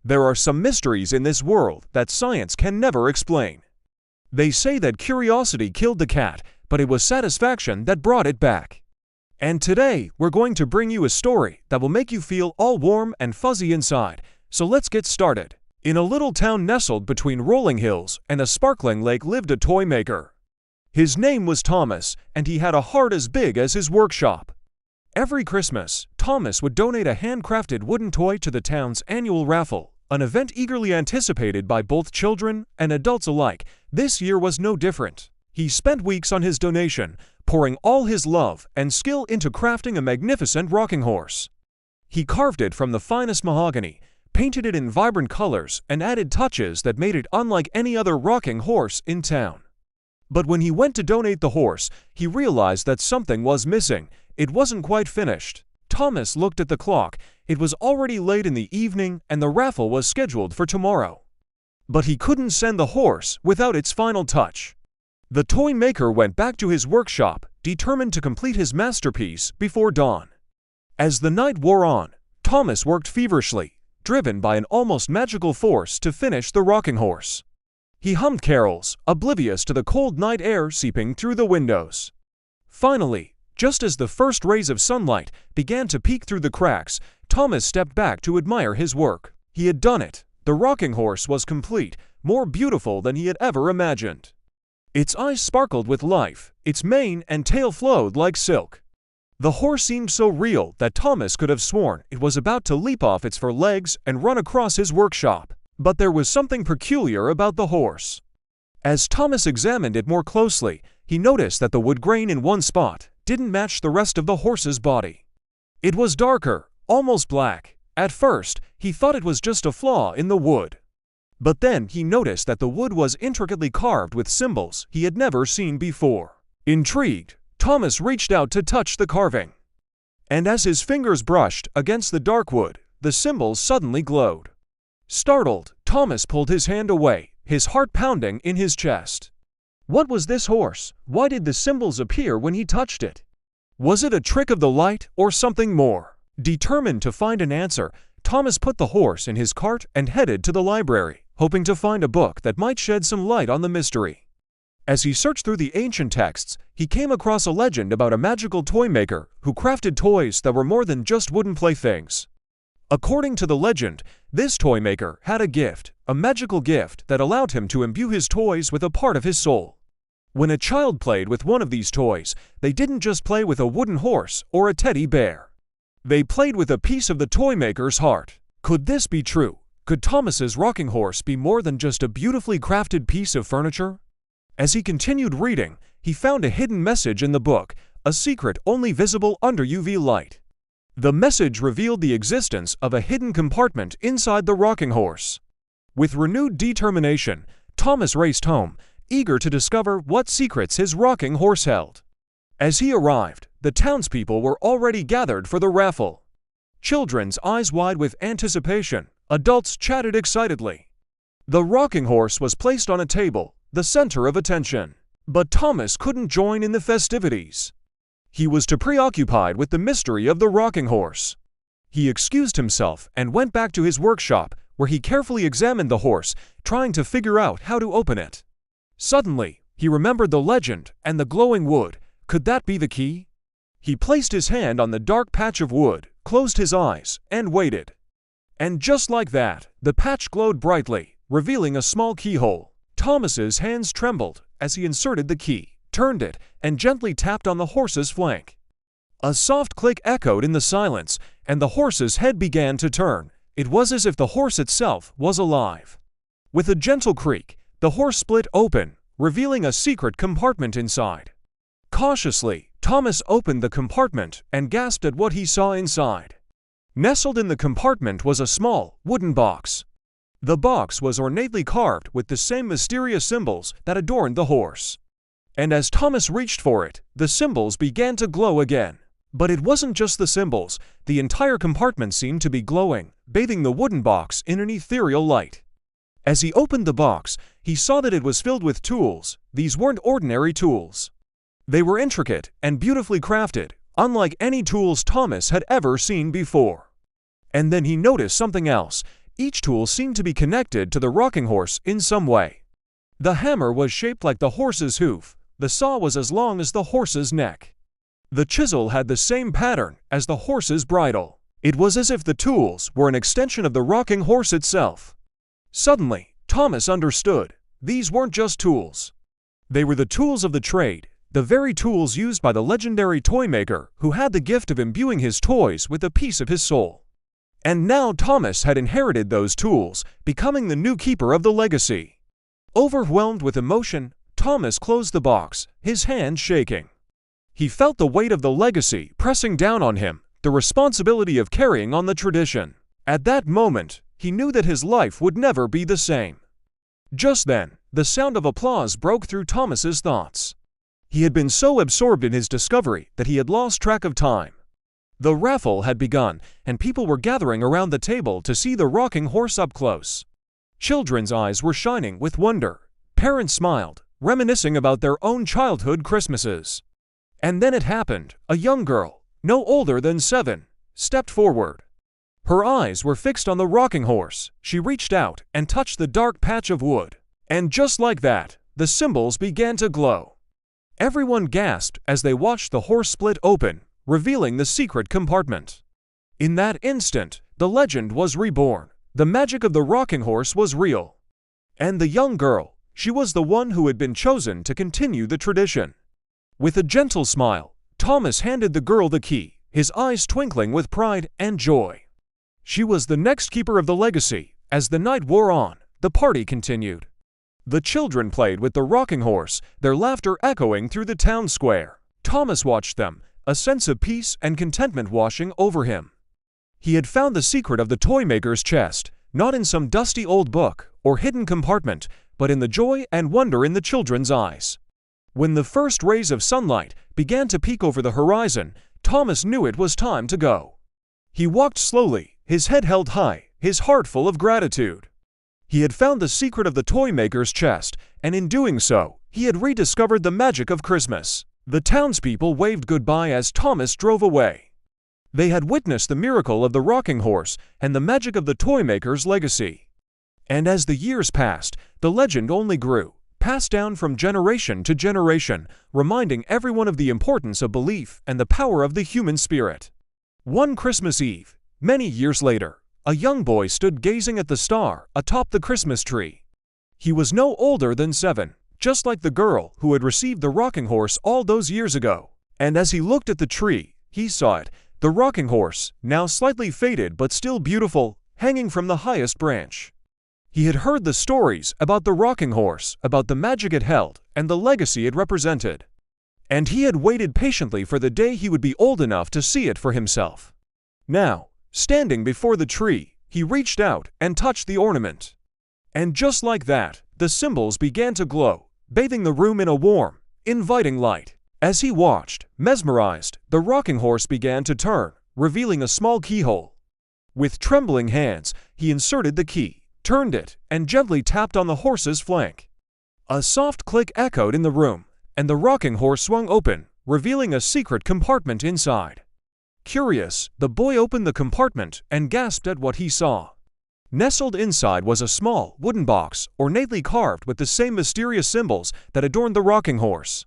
There are some mysteries in this world that science can never explain. They say that curiosity killed the cat, but it was satisfaction that brought it back. And today, we're going to bring you a story that will make you feel all warm and fuzzy inside, so let's get started. In a little town nestled between rolling hills and a sparkling lake lived a toy maker. His name was Thomas, and he had a heart as big as his workshop. Every Christmas, Thomas would donate a handcrafted wooden toy to the town's annual raffle, an event eagerly anticipated by both children and adults alike. This year was no different. He spent weeks on his donation, pouring all his love and skill into crafting a magnificent rocking horse. He carved it from the finest mahogany, painted it in vibrant colors, and added touches that made it unlike any other rocking horse in town. But when he went to donate the horse, he realized that something was missing. It wasn't quite finished. Thomas looked at the clock. It was already late in the evening, and the raffle was scheduled for tomorrow. But he couldn't send the horse without its final touch. The toy maker went back to his workshop, determined to complete his masterpiece before dawn. As the night wore on, Thomas worked feverishly, driven by an almost magical force to finish the rocking horse. He hummed carols, oblivious to the cold night air seeping through the windows. Finally, just as the first rays of sunlight began to peek through the cracks, Thomas stepped back to admire his work. He had done it. The rocking horse was complete, more beautiful than he had ever imagined. Its eyes sparkled with life, its mane and tail flowed like silk. The horse seemed so real that Thomas could have sworn it was about to leap off its four legs and run across his workshop. But there was something peculiar about the horse. As Thomas examined it more closely, he noticed that the wood grain in one spot didn't match the rest of the horse's body. It was darker, almost black. At first, he thought it was just a flaw in the wood. But then he noticed that the wood was intricately carved with symbols he had never seen before. Intrigued, Thomas reached out to touch the carving. And as his fingers brushed against the dark wood, the symbols suddenly glowed. Startled, Thomas pulled his hand away, his heart pounding in his chest. What was this horse? Why did the symbols appear when he touched it? Was it a trick of the light or something more? Determined to find an answer, Thomas put the horse in his cart and headed to the library, hoping to find a book that might shed some light on the mystery. As he searched through the ancient texts, he came across a legend about a magical toy maker who crafted toys that were more than just wooden playthings. According to the legend, this toy maker had a gift, a magical gift that allowed him to imbue his toys with a part of his soul. When a child played with one of these toys, they didn't just play with a wooden horse or a teddy bear. They played with a piece of the toy maker's heart. Could this be true? Could Thomas's rocking horse be more than just a beautifully crafted piece of furniture? As he continued reading, he found a hidden message in the book, a secret only visible under UV light. The message revealed the existence of a hidden compartment inside the rocking horse. With renewed determination, Thomas raced home, eager to discover what secrets his rocking horse held. As he arrived, the townspeople were already gathered for the raffle. Children's eyes wide with anticipation, adults chatted excitedly. The rocking horse was placed on a table, the center of attention. But Thomas couldn't join in the festivities. He was too preoccupied with the mystery of the rocking horse. He excused himself and went back to his workshop, where he carefully examined the horse, trying to figure out how to open it. Suddenly, he remembered the legend and the glowing wood. Could that be the key? He placed his hand on the dark patch of wood, closed his eyes, and waited. And just like that, the patch glowed brightly, revealing a small keyhole. Thomas's hands trembled as he inserted the key, turned it, and gently tapped on the horse's flank. A soft click echoed in the silence, and the horse's head began to turn. It was as if the horse itself was alive. With a gentle creak, the horse split open, revealing a secret compartment inside. Cautiously, Thomas opened the compartment and gasped at what he saw inside. Nestled in the compartment was a small, wooden box. The box was ornately carved with the same mysterious symbols that adorned the horse. And as Thomas reached for it, the symbols began to glow again. But it wasn't just the symbols. The entire compartment seemed to be glowing, bathing the wooden box in an ethereal light. As he opened the box, he saw that it was filled with tools. These weren't ordinary tools. They were intricate and beautifully crafted, unlike any tools Thomas had ever seen before. And then he noticed something else. Each tool seemed to be connected to the rocking horse in some way. The hammer was shaped like the horse's hoof. The saw was as long as the horse's neck. The chisel had the same pattern as the horse's bridle. It was as if the tools were an extension of the rocking horse itself. Suddenly, Thomas understood. These weren't just tools. They were the tools of the trade, the very tools used by the legendary toy maker who had the gift of imbuing his toys with a piece of his soul. And now Thomas had inherited those tools, becoming the new keeper of the legacy. Overwhelmed with emotion, Thomas closed the box, his hands shaking. He felt the weight of the legacy pressing down on him, the responsibility of carrying on the tradition. At that moment, he knew that his life would never be the same. Just then, the sound of applause broke through Thomas's thoughts. He had been so absorbed in his discovery that he had lost track of time. The raffle had begun, and people were gathering around the table to see the rocking horse up close. Children's eyes were shining with wonder. Parents smiled, reminiscing about their own childhood Christmases. And then it happened. A young girl, no older than 7, stepped forward. Her eyes were fixed on the rocking horse. She reached out and touched the dark patch of wood. And just like that, the symbols began to glow. Everyone gasped as they watched the horse split open, revealing the secret compartment. In that instant, the legend was reborn. The magic of the rocking horse was real. And the young girl, she was the one who had been chosen to continue the tradition. With a gentle smile, Thomas handed the girl the key, his eyes twinkling with pride and joy. She was the next keeper of the legacy. As the night wore on, the party continued. The children played with the rocking horse, their laughter echoing through the town square. Thomas watched them, a sense of peace and contentment washing over him. He had found the secret of the toy maker's chest, not in some dusty old book or hidden compartment, but in the joy and wonder in the children's eyes. When the first rays of sunlight began to peek over the horizon, Thomas knew it was time to go. He walked slowly, his head held high, his heart full of gratitude. He had found the secret of the toy maker's chest, and in doing so, he had rediscovered the magic of Christmas. The townspeople waved goodbye as Thomas drove away. They had witnessed the miracle of the rocking horse and the magic of the toy maker's legacy. And as the years passed, the legend only grew, passed down from generation to generation, reminding everyone of the importance of belief and the power of the human spirit. One Christmas Eve, many years later, a young boy stood gazing at the star atop the Christmas tree. He was no older than 7, just like the girl who had received the rocking horse all those years ago. And as he looked at the tree, he saw it, the rocking horse, now slightly faded but still beautiful, hanging from the highest branch. He had heard the stories about the rocking horse, about the magic it held, and the legacy it represented. And he had waited patiently for the day he would be old enough to see it for himself. Now, standing before the tree, he reached out and touched the ornament. And just like that, the symbols began to glow, bathing the room in a warm, inviting light. As he watched, mesmerized, the rocking horse began to turn, revealing a small keyhole. With trembling hands, he inserted the key, turned it, and gently tapped on the horse's flank. A soft click echoed in the room, and the rocking horse swung open, revealing a secret compartment inside. Curious, the boy opened the compartment and gasped at what he saw. Nestled inside was a small, wooden box, ornately carved with the same mysterious symbols that adorned the rocking horse.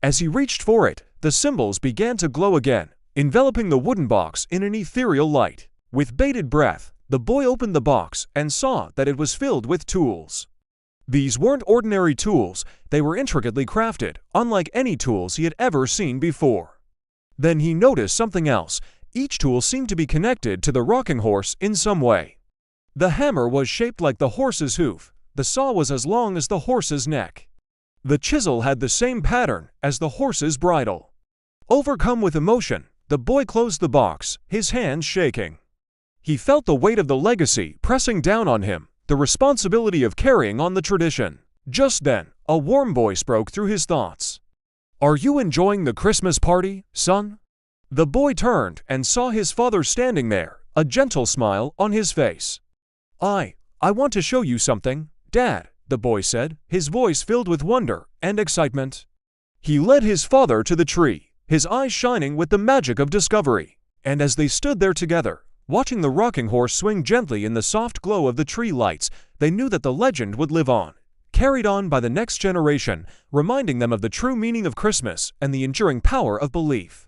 As he reached for it, the symbols began to glow again, enveloping the wooden box in an ethereal light. With bated breath, the boy opened the box and saw that it was filled with tools. These weren't ordinary tools, they were intricately crafted, unlike any tools he had ever seen before. Then he noticed something else. Each tool seemed to be connected to the rocking horse in some way. The hammer was shaped like the horse's hoof. The saw was as long as the horse's neck. The chisel had the same pattern as the horse's bridle. Overcome with emotion, the boy closed the box, his hands shaking. He felt the weight of the legacy pressing down on him, the responsibility of carrying on the tradition. Just then, a warm voice broke through his thoughts. "Are you enjoying the Christmas party, son?" The boy turned and saw his father standing there, a gentle smile on his face. I want to show you something, Dad," the boy said, his voice filled with wonder and excitement. He led his father to the tree, his eyes shining with the magic of discovery. And as they stood there together, Watching the rocking horse swing gently in the soft glow of the tree lights, they knew that the legend would live on, carried on by the next generation, reminding them of the true meaning of Christmas and the enduring power of belief.